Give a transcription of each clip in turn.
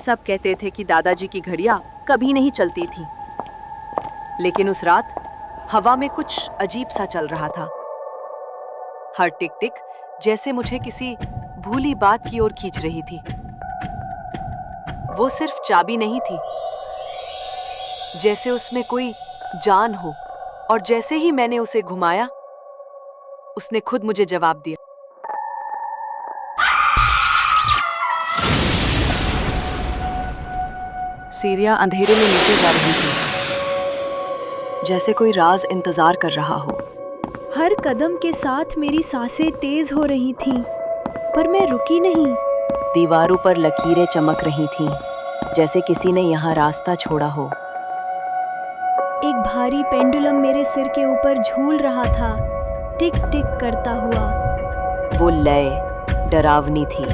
सब कहते थे कि दादाजी की घड़ियां कभी नहीं चलती थीं। लेकिन उस रात हवा में कुछ अजीब सा चल रहा था। हर टिक टिक जैसे मुझे किसी भूली बात की ओर खींच रही थी। वो सिर्फ चाबी नहीं थी, जैसे उसमें कोई जान हो, और जैसे ही मैंने उसे घुमाया, उसने खुद मुझे जवाब दिया। सीरिया अंधेरे में नीचे जा रही थी, जैसे कोई राज इंतजार कर रहा हो। हर कदम के साथ मेरी सांसें तेज हो रही थीं, पर मैं रुकी नहीं। दीवारों पर लकीरें चमक रही थीं, जैसे किसी ने यहाँ रास्ता छोड़ा हो। एक भारी पेंडुलम मेरे सिर के ऊपर झूल रहा था, टिक टिक करता हुआ। वो लय डरावनी थी,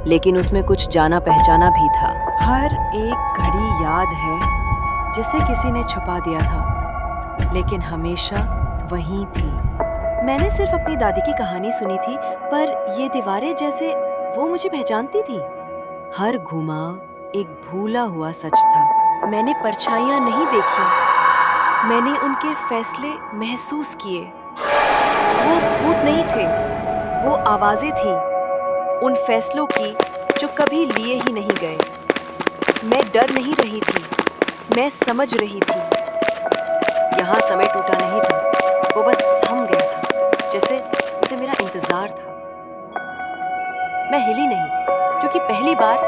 लेकिन उसमें कुछ जाना पहचाना भी था। हर एक घड़ी याद है जिसे किसी ने छुपा दिया था, लेकिन हमेशा वहीं थी। मैंने सिर्फ अपनी दादी की कहानी सुनी थी, पर ये दीवारें जैसे वो मुझे पहचानती थी। हर घुमाव एक भूला हुआ सच था। मैंने परछाइयां नहीं देखी, मैंने उनके फैसले महसूस किए। वो भूत नहीं थे, वो आवाजें थीं, उन फैसलों की जो कभी लिए ही नहीं गए। मैं डर नहीं रही थी, मैं समझ रही थी। यहाँ समय टूटा नहीं था, वो बस थम गया था, जैसे उसे मेरा इंतजार था। मैं हिली नहीं, क्योंकि पहली बार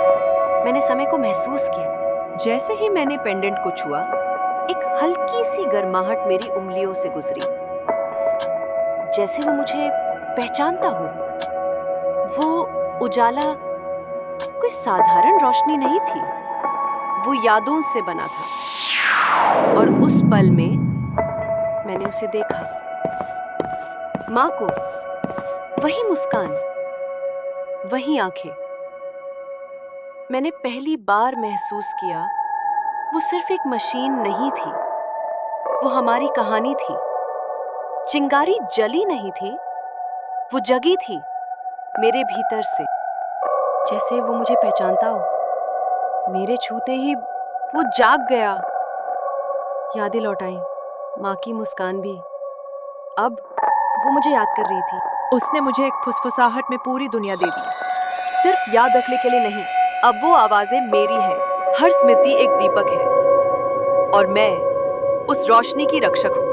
मैंने समय को महसूस किया। जैसे ही मैंने पेंडेंट को छुआ, एक हल्की सी गर्माहट मेरी उंगलियों से गुजरी, जैसे वो मुझे पहचानता हो। वो उजाला कोई साधारण रोशनी नहीं थी, वो यादों से बना था। और उस पल में मैंने उसे देखा, माँ को, वही मुस्कान, वही आंखें। मैंने पहली बार महसूस किया वो सिर्फ एक मशीन नहीं थी, वो हमारी कहानी थी। चिंगारी जली नहीं थी, वो जगी थी मेरे भीतर से, जैसे वो मुझे पहचानता हो। मेरे छूते ही वो जाग गया। यादें लौट आई, माँ की मुस्कान भी। अब वो मुझे याद कर रही थी। उसने मुझे एक फुसफुसाहट में पूरी दुनिया दे दी, सिर्फ याद रखने के लिए नहीं। अब वो आवाजें मेरी हैं, हर स्मृति एक दीपक है, और मैं उस रोशनी की रक्षक हूँ।